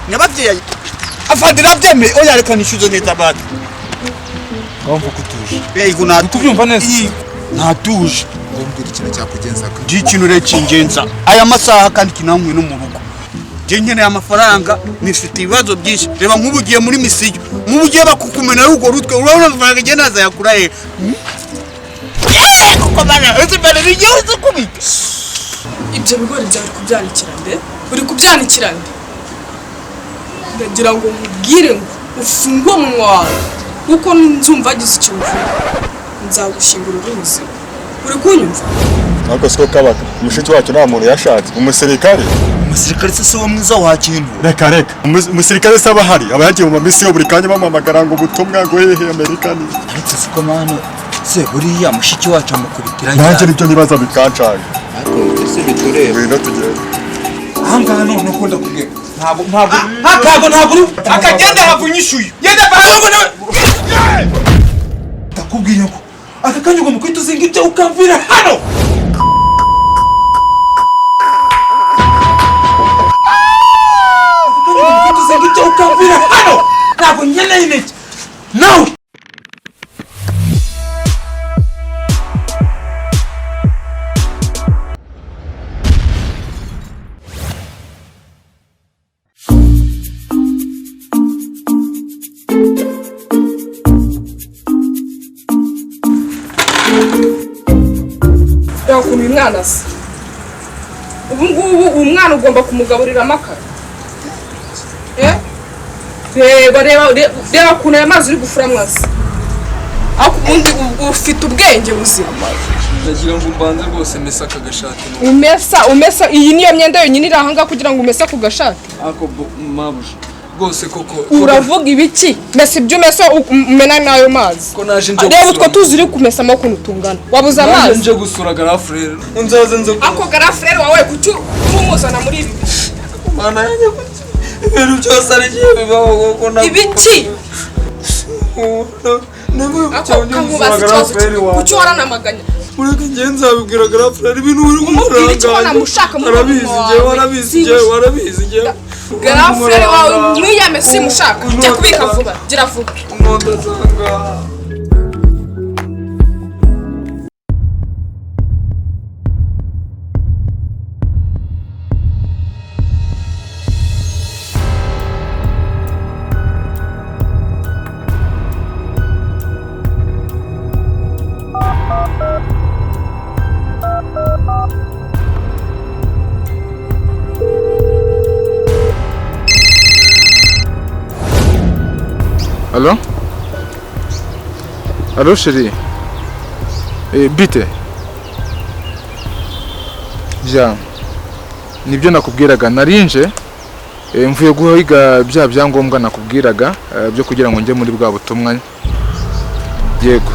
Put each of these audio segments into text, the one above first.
nyababyeyi afadira byeme oya reka nishuzo neza bati wumva kutuje yego na tubyumva neza natuje ngombwira ikintu cyakugenzaga ikintu rekingenza aya masaha kandi kinamwe no mu rugo nkeneye amafaranga nifite ibibazo byinshi reba nk'ubugiye muri misiyo nk'ubugiye bakukumena rugo rutwe urabona amafaranga agenda aza yakura he kuko bana ese bana bigiye kubita ibyo bigori byawe kubyanikira nde uri kubyanikira nde ndagira ngo nkubwire ngo ufungue umunwa wawe kuko nzumva agize icyo uvuga nzagushingura uruzi uri kunyumva nako siko kabaka umushiki wacu nta muntu yashatse umusirikare se wo mwiza wa kintu reka umusirikare se aba hari aba yagiye mu misi yo buri kanya bamuhamagara ngo ubutumwa ngo hehe amerikani ariko siko mano se buriya mushiki wacu amukubitira nanjye nibyo nibaza bikancanga ariko ese bitureba ngwino tugende ahangaha none ukunda kubwira ntabwo akagenda havunyishuye genda bahango nawe ndakubwiye ko aka kanya ugomba kwita uzinga ibyo ukamvira hano ntabwo nkeneye intege nawe yakunda umwana se ubu ngubu umwana ugomba kumugaburira amakara reba ukuntu aya mazi uri gufura amazi ariko ubundi ufite ubwenge buzima ndagira ngo mbanze rwose mesa aka gashati umesa iyi niyo myenda yonyine iri ahangaha kugira ngo umese ako gashati ako mabuja rwose koko uravuga ibiki mesa ibyo umesa umena n'ayo mazi reba utwo tuzi uri kumesamo ukuntu tungana wabuze amazi nje gusura garafurere unzaze nzo ako garafurere wawe kuki umuzana muri ibi mana yanjye ibintu byose ari giye bibaho koko na ibiki ako kamubaza ikibazo kuki waranamaganya ureka ngenza babwira garafurere ibintu uri umubwira icyo wanamushaka mu warabizi ngewe garafurere wawe mwiyame simushaka jya kubika vuba gira vuba umuntu asanga Allô? Allô chérie? Bite? Bya. Nibyo nakubwiraga narinje mvuye guhiga bya byangombwa nakubwiraga byo kugira ngo njye muri bwa butumwa. Yego.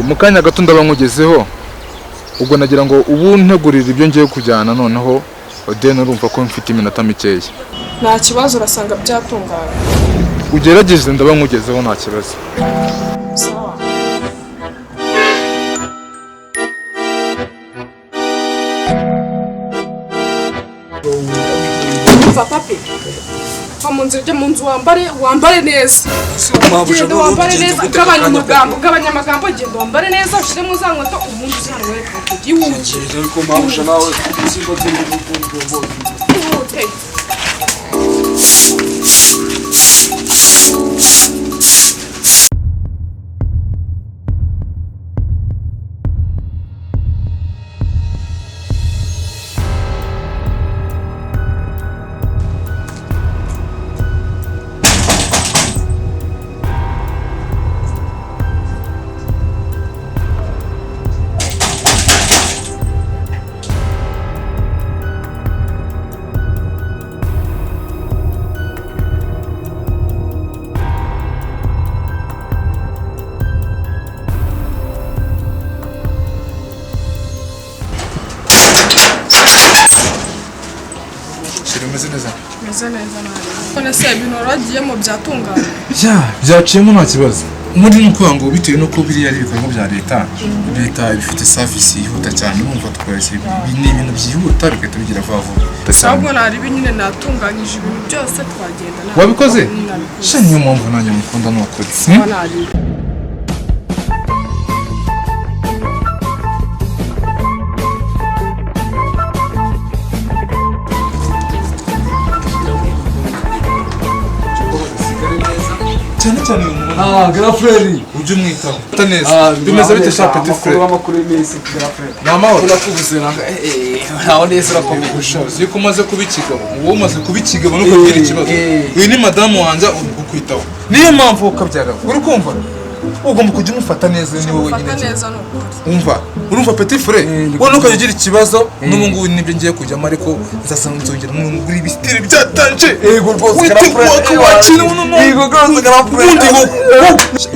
Mukanya gato ndabankugezeho. Ubwo nagira ngo ubu ntegurira ibyo ngiye kujyana noneho Odene urumva ko mfite iminota mikeya. Nta kibazo urasanga byatungana. Ugerageze ndabankugezeho nta kibazo. Sawa. Papi. Kamunze ujya mu nzu wambare neza. Genda wambare neza gabanya amagambo genda wambare neza ushire mu za nkweto umuntu uzana we kugiye wuje. Ariko mabusha nawe singo zindi kukumva. Okay. Meze neza nawe. None se ibintu waragiyemo byatungana? Byaciyemo nta kibazo. muri nuko ngo bitewe no ko biriya ari ibikorwa bya leta bifite service yihuta cyane urumva twakoresha ni ibintu byihuta bigahita bigira vuba vuba. Sabwo nari binyine natunganyije ibintu byose twagenda na. Wabikoze? Sha niyo mpamvu nanjye mukunda n'ukuri. Nari. cyane girlfriend ujye umwitaho neza bimeze bite sha petit frère amakuru y'imisi girlfriend namahoro urakubuze nanga naho neza urakomeye ushaje yuko umaze kubikigabo uwo umaze kubikigabo nuko biri ikibazo uyu ni madamu wanjye ukwitaho niyo mpamvu ukabyara uri kumva ugomba kujya umufata neza niwe wenyine umva urumva petit frère wowe nuko ugira ikibazo n'ubu ngubu nibyo ngiye kujyamo ariko nzasanga muri ibisitiri byatanje yego rwose girlfriend wakina yego rwose girlfriend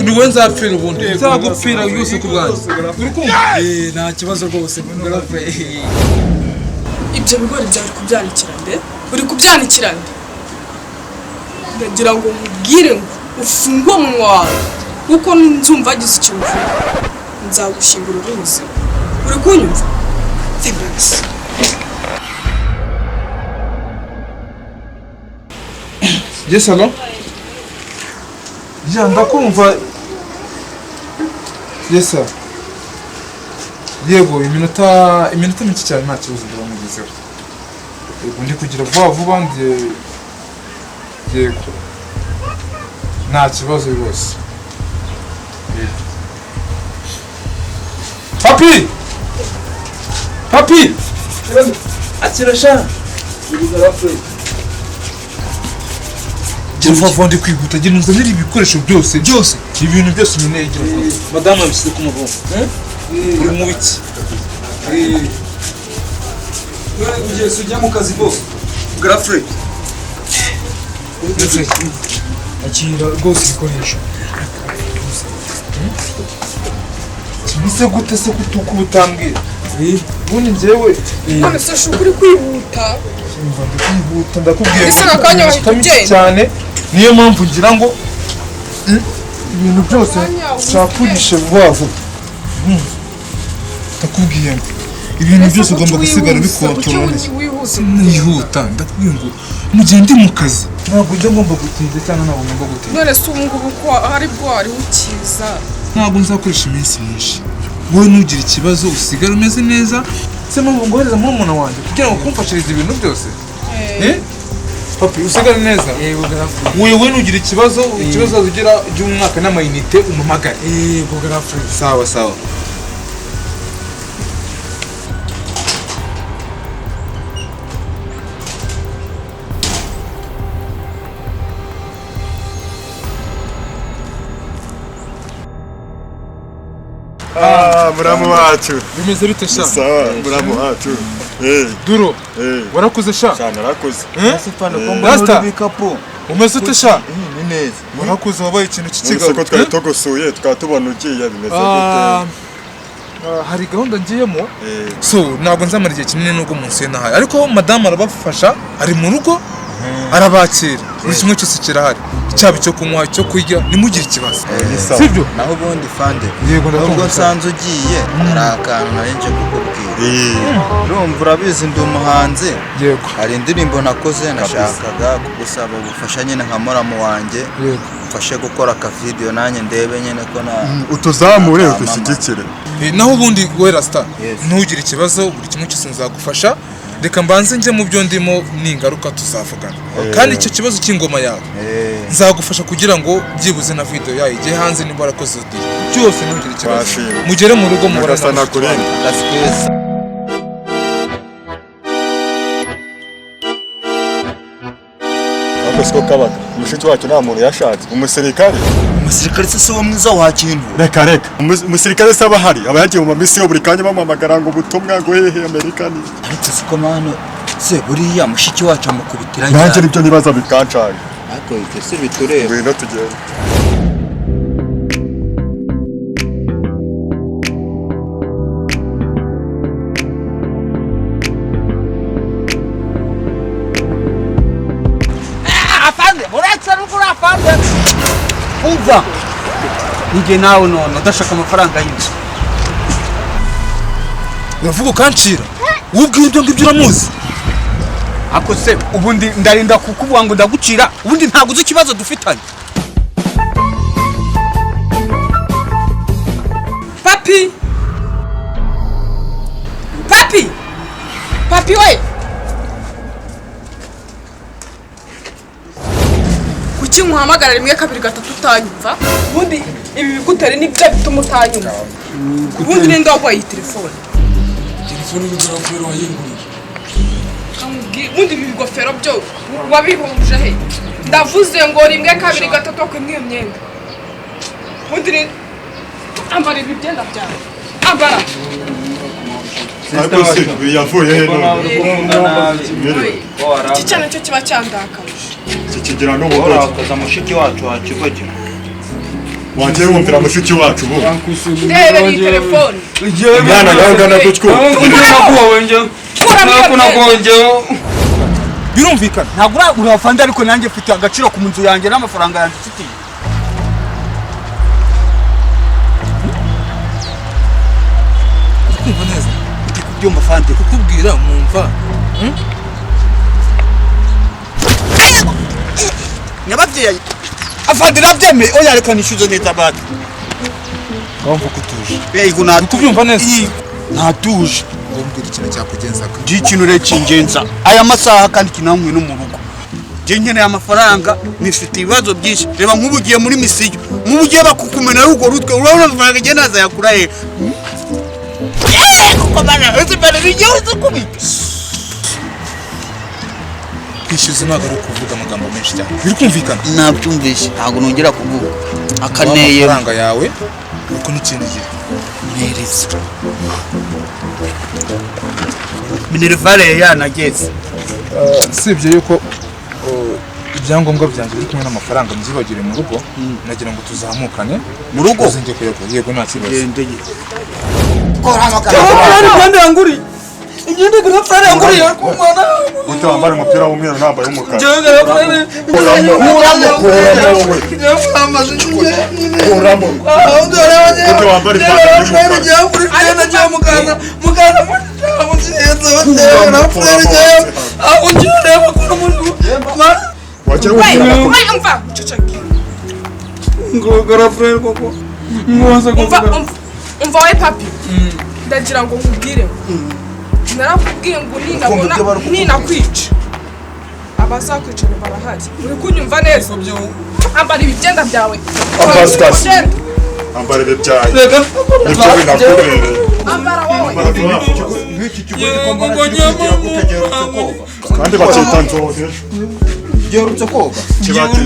ni wowe nzapfira ubundi nzagupfira yose ku bwanjye uri kumva nta kibazo rwose girlfriend Ibyo bigori byari kubyanikira nde? Uri kubyanikira nde? Ndagira ngo mubwire ngo ufungwe mu wawe. Kuko nzumva gize ikintu nzagushingura uruzi. Uri kunyumva? Thanks. Yes, hello? Ya ndakumva. Yes, sir. Yego iminota mike cyane nta kibazo ndabamugezeho. Yego ndi kugira vuba yego. Nta kibazo rwose. Papi! akirasha girlfriend Vuba ndi kwihuta genda unzanire ibikoresho byose ibintu byose nkeneye gira madame abishyize ku mugongo uri mu biki ugiye ujya mu kazi bose girlfriend akira rwose ibikoresho Mise gute se kutuka ubutambwira ubundi njyewe None se shukuri kwihuta. Umva ndakwihuta ndakubwiye Ese nakanya wahita cyane niyo mpamvu ngira ngo ibintu byose cyakurishe vuba vuba ndakubwiye ngo ibintu byose ugomba gusigara bikontorora nihuta ndakubwiye ngo mu gihe ndi mu kazi ntabwo njya ngomba gutinda cyangwa ntabwo ngomba gutinda None se ubu ngubu ko ari bwo wari ukiza. ntabwo nzakoresha iminsi myinshi wowe nugira ikibazo usigara umeze neza se mpamvu ngohereza murumuna wanjye kugira ngo kumfashirize ibintu byose papi usigare neza wowe nugira ikibazo ugira by'umwaka n'amayinite umamagare sawa muramu wacu bimeze bite sha sawa muramu wacu duro warakuze sha narakuze Rasta umeze ute sha ni neza warakuze wabaye ikintu Uretse cy'ikigabo ko twari tugusuye tukaba tubona ugiye bimeze gute hari gahunda ngiyemo so ntabwo nzamara igihe kinini nubwo munsi nahaye ariko madamu arabafasha ari mu rugo arabakira buri kimwe cyose kirahari cyaba icyo kunywa icyo kurya nimugire ikibazo sibyo naho ubundi fande yego nubwo nsanze ugiye hari akantu nari nje kukubwira urumva urabizi ndi umuhanzi yego hari indirimbo nakoze nashakaga kugusaba ubufasha nyine nka muramu wanjye mfashe gukora akavidiyo nanjye ndebe nyine ko na utuzamure udushyigikire naho ubundi we Rasta ntugire ikibazo buri kimwe cyose nzagufasha reka mbanze njye mu byo ndimo n'ingaruka tuzavugana kandi icyo kibazo cy'ingoma yawe nzagufasha kugira ngo byibuze na video yayo ijye hanze nimba warakoze byose ntugire ikibazo mugere mu rugo mubarana kurenga siko kabaga umushiki wacu nta muntu yashatse umusirikare se wo mwiza wakintu reka umusirikare se aba ahari aba yagiye mu mamisiyo buri kanya bamuhamagara ngo ubutumwa ngo hehe amerika ni ariko siko mano se buriya mushiki wacu amukubitira nanjye nibyo nibaza bikancaye ariko ibyo si bitureba ngwino tugende umva njye nawe none udashaka amafaranga y'inzu uravuga ukancira ubwira ibyo ngibyo uramuzi ako se ubundi ndarinda kukuvuga ngo ndagucira ubundi ntabwo uzi ikibazo dufitanye. Papi we kuki nkuhamagara rimwe kabiri gatatu utanyumva ubundi ibi bigutera nibyo bituma utanyumva ubundi ninde waguhaye iyi telefone n'ingofero wayinguriye ubundi ibi bigofero byo wabihuje he ndavuze ngo rimwe kabiri gatatu kwimwe iyo myenda ubundi ni ambara ibi byenda byawe ambara ariko se yavuye he none iki cyane cyo kiba cyandakaje kikigira n'ubugoyi urakaza mushiki wacu wa kigogi wagiye wumvira mushiki wacu bo ndebe iyi telefone mwana yangana gutyo birumvikana ntabwo urafanda ariko nanjye mfite agaciro ku nzu yanjye n'amafaranga yanjye mfite. kumva neza ndi kubyumva fande kukubwira mwumva nyababyeyi afande nabyemeye oya reka nishyuze neza bati wumva kutuje yego kubyumva neza natuje ngombwira ikintu cyakugenzaga ikintu rero kingenza aya masaha kandi kinamwe no mu rugo njye nkeneye amafaranga nifite ibibazo byinshi reba nk'ubu ugiye muri misiyo nk'ubu ugiye bakukumena rugo rutwe urabona amafaranga njye naza yakura he kuko bana uzi bana bigiye kubika kwishyuza ntabwo ari ukuvuga amagambo menshi cyane biri kumvikana nabyumvise ntabwo nongera kuvuga akaneye amafaranga yawe ariko n'ikintu gihe mpereza minerivare yanageze usibye yuko ibyangombwa byanjye biri kumwe n'amafaranga mbyibagire mu rugo nagira ngo tuzamukane mu rugo uzinge kuyagura yego nta kibazo imyenda igura frere yanguriye ku mwana ute wambara umupira w'umweru nambaye umukara ute wambara umva we papi ndagira ngo nkubwire narakubwiye ngo ninakwica abazakwicana barahari uri kunyumva neza ambara ibibyenda byawe ambara ibi byaye nibyo binakubereye ambara wowe kandi bakita nzoze uherutse koga kibatse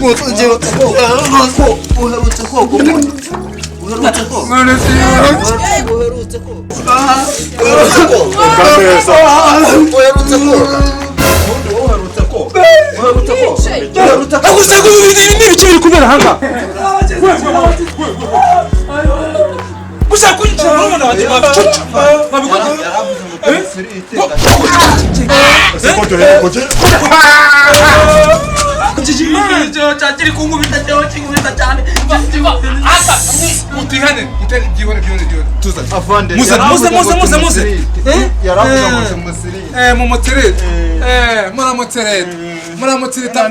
cyakiri kunkubita cyawe kinkubita cyane utihane byihore tuza avande muze yaravuga ngo musiri muramutereta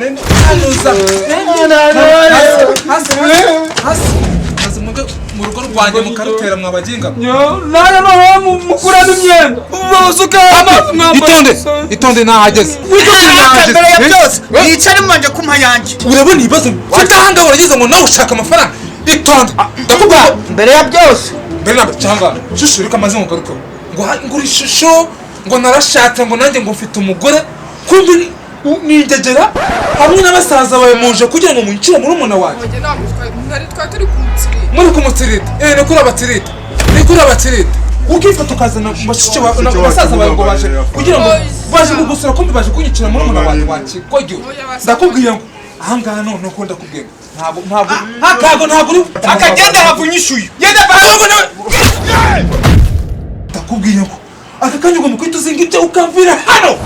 hasi mu rugo rwanjye mukarutera mwabaginga mukurana imyenda itonde nahageze mbere ya byose yicare manje kumpa yanjye urabona ibibazo mfite ahangaha uragize ngo nawe ushaka amafaranga itonde ndakubwira mbere ya byose mbere nabyo cyangwa shusho reka amaze mugaruka ngo ngura ishusho ngo narashatse ngo nanjye ngo mfite umugore kumbi nigegera hamwe n'abasaza bawe muje kugira ngo muncire muri umuna wanjye muri kumutirita ni kuri abatirita ukifata ukazana bashiki basaza bawe ngo baje kugira ngo baje kugusura kumbi baje kunyicira muri umuna wanjye wakigogyo ndakubwiye ngo ahangaha none uko ndakubwiye ntabwo uri akagenda havunyishuye yenda barongo nawe ndakubwiye ngo aka kanya ugomba kwita uzinga ibyo ukamvira hano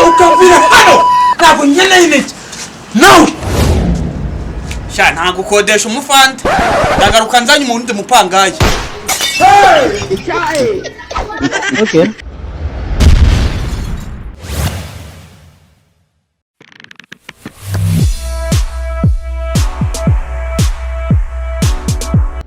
ukamvira hano ntabwo nkeneye intege no sha ntabwo ukodesha umufanta ndagaruka nzanye umundi mupangaye Okay.